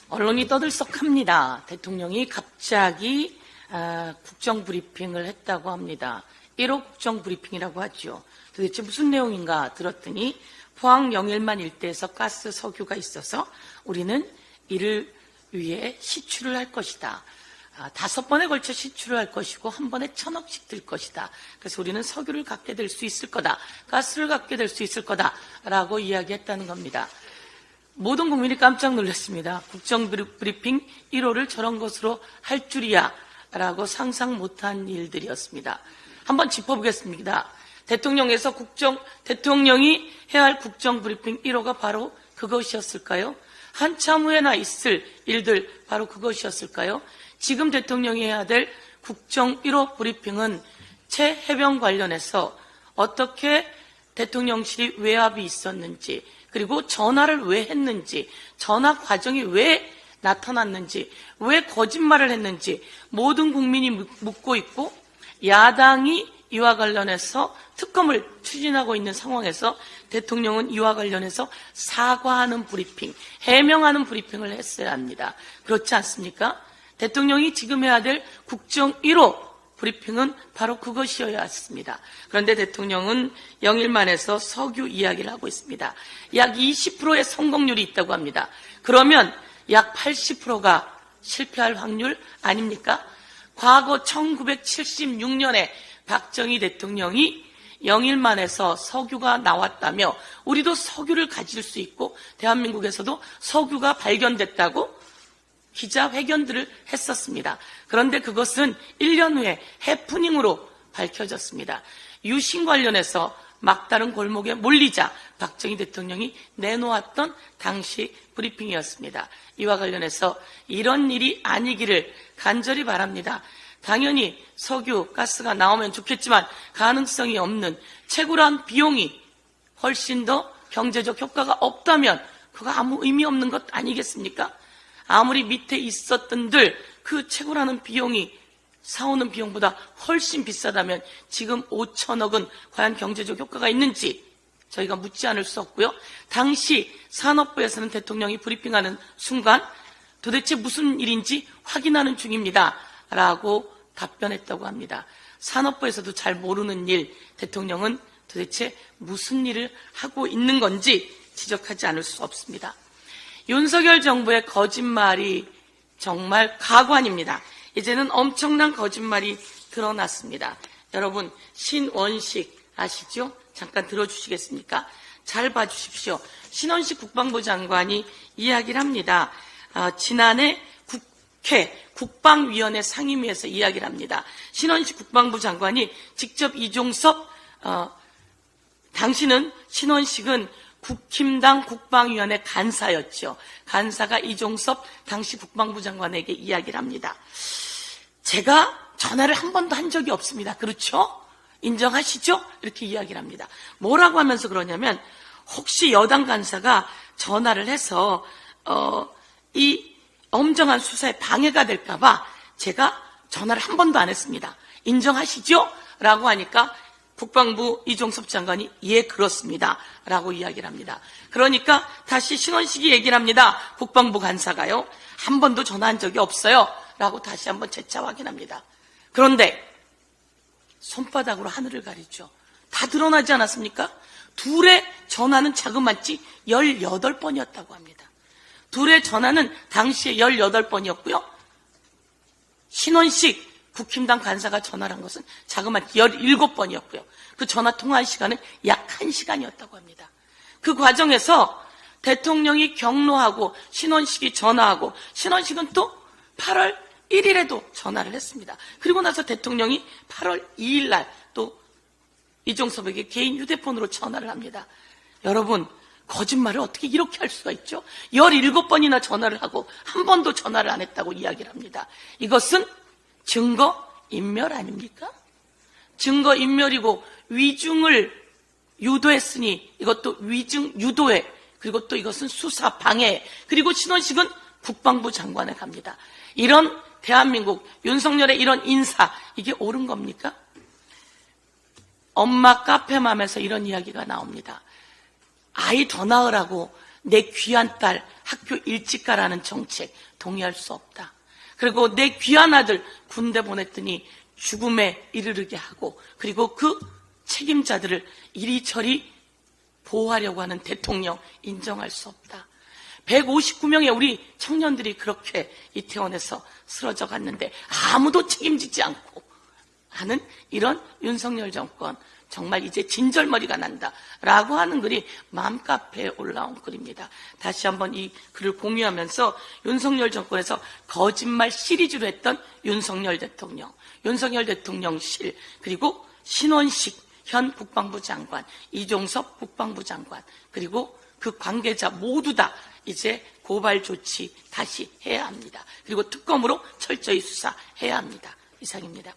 언론이 떠들썩합니다. 대통령이 갑자기 국정브리핑을 했다고 합니다. 1호 국정브리핑이라고 하죠. 도대체 무슨 내용인가 들었더니 포항 영일만 일대에서 가스 석유가 있어서 우리는 이를 위해 시추를 할 것이다. 5번에 걸쳐 시추를 할 것이고 한 번에 1,000억씩 들 것이다. 그래서 우리는 석유를 갖게 될 수 있을 거다. 가스를 갖게 될 수 있을 거다라고 이야기했다는 겁니다. 모든 국민이 깜짝 놀랐습니다. 국정브리핑 1호를 저런 것으로 할 줄이야 라고 상상 못한 일들이었습니다. 한번 짚어보겠습니다. 대통령이 해야 할 국정브리핑 1호가 바로 그것이었을까요? 한참 후에나 있을 일들 바로 그것이었을까요? 지금 대통령이 해야 될 국정 1호 브리핑은 채 해병 관련해서 어떻게 대통령실이 외압이 있었는지, 그리고 전화를 왜 했는지, 전화 과정이 왜 나타났는지, 왜 거짓말을 했는지 모든 국민이 묻고 있고, 야당이 이와 관련해서 특검을 추진하고 있는 상황에서 대통령은 이와 관련해서 사과하는 브리핑, 해명하는 브리핑을 했어야 합니다. 그렇지 않습니까? 대통령이 지금 해야 될 국정 1호 브리핑은 바로 그것이어야 했습니다. 그런데 대통령은 영일만에서 석유 이야기를 하고 있습니다. 약 20%의 성공률이 있다고 합니다. 그러면 약 80%가 실패할 확률 아닙니까? 과거 1976년에 박정희 대통령이 영일만에서 석유가 나왔다며 우리도 석유를 가질 수 있고 대한민국에서도 석유가 발견됐다고 기자회견들을 했었습니다. 그런데 그것은 1년 후에 해프닝으로 밝혀졌습니다. 유신 관련해서 막다른 골목에 몰리자 박정희 대통령이 내놓았던 당시 브리핑이었습니다. 이와 관련해서 이런 일이 아니기를 간절히 바랍니다. 당연히 석유, 가스가 나오면 좋겠지만 가능성이 없는 채굴한 비용이 훨씬 더 경제적 효과가 없다면 그거 아무 의미 없는 것 아니겠습니까? 아무리 밑에 있었던들 그 채굴하는 비용이 사오는 비용보다 훨씬 비싸다면 지금 5천억은 과연 경제적 효과가 있는지 저희가 묻지 않을 수 없고요. 당시 산업부에서는 대통령이 브리핑하는 순간 도대체 무슨 일인지 확인하는 중입니다 라고 답변했다고 합니다. 산업부에서도 잘 모르는 일, 대통령은 도대체 무슨 일을 하고 있는 건지 지적하지 않을 수 없습니다. 윤석열 정부의 거짓말이 정말 가관입니다. 이제는 엄청난 거짓말이 드러났습니다. 여러분, 신원식 아시죠? 잠깐 들어주시겠습니까? 잘 봐주십시오. 신원식 국방부 장관이 이야기를 합니다. 지난해 국회 국방위원회 상임위에서 이야기를 합니다. 신원식 국방부 장관이 직접 이종섭, 당시는 신원식은 국힘당 국방위원회 간사였죠. 간사가 이종섭 당시 국방부 장관에게 이야기를 합니다. 제가 전화를 한 번도 한 적이 없습니다. 그렇죠? 인정하시죠? 이렇게 이야기를 합니다. 뭐라고 하면서 그러냐면 혹시 여당 간사가 전화를 해서 이 엄정한 수사에 방해가 될까 봐 제가 전화를 한 번도 안 했습니다. 인정하시죠? 라고 하니까 국방부 이종섭 장관이 예 그렇습니다 라고 이야기를 합니다. 그러니까 다시 신원식이 얘기를 합니다. 국방부 간사가요. 한 번도 전화한 적이 없어요 라고 다시 한번 재차 확인합니다. 그런데 손바닥으로 하늘을 가리죠. 다 드러나지 않았습니까? 둘의 전화는 자그마치 18번이었다고 합니다. 둘의 전화는 당시에 18번이었고요. 신원식 국힘당 간사가 전화를 한 것은 자그마치 17번이었고요. 그 전화 통화한 시간은 약 1시간이었다고 합니다. 그 과정에서 대통령이 경로하고 신원식이 전화하고 신원식은 또 8월 1일에도 전화를 했습니다. 그리고 나서 대통령이 8월 2일 날 또 이종섭에게 개인 휴대폰으로 전화를 합니다. 여러분, 거짓말을 어떻게 이렇게 할 수가 있죠? 17번이나 전화를 하고 한 번도 전화를 안 했다고 이야기를 합니다. 이것은 증거인멸 아닙니까? 증거인멸이고 위증을 유도했으니 이것도 위증 유도해, 그리고 또 이것은 수사 방해, 그리고 신원식은 국방부 장관에 갑니다. 이런 대한민국 윤석열의 이런 인사, 이게 옳은 겁니까? 엄마 카페맘에서 이런 이야기가 나옵니다. 아이 더 낳으라고 내 귀한 딸 학교 일찍 가라는 정책 동의할 수 없다. 그리고 내 귀한 아들 군대 보냈더니 죽음에 이르르게 하고, 그리고 그 책임자들을 이리저리 보호하려고 하는 대통령 인정할 수 없다. 159명의 우리 청년들이 그렇게 이태원에서 쓰러져 갔는데 아무도 책임지지 않고 하는 이런 윤석열 정권, 정말 이제 진절머리가 난다라고 하는 글이 맘카페에 올라온 글입니다. 다시 한번 이 글을 공유하면서 윤석열 정권에서 거짓말 시리즈로 했던 윤석열 대통령실, 그리고 신원식 현 국방부 장관, 이종섭 국방부 장관, 그리고 그 관계자 모두 다 이제 고발 조치 다시 해야 합니다. 그리고 특검으로 철저히 수사해야 합니다. 이상입니다.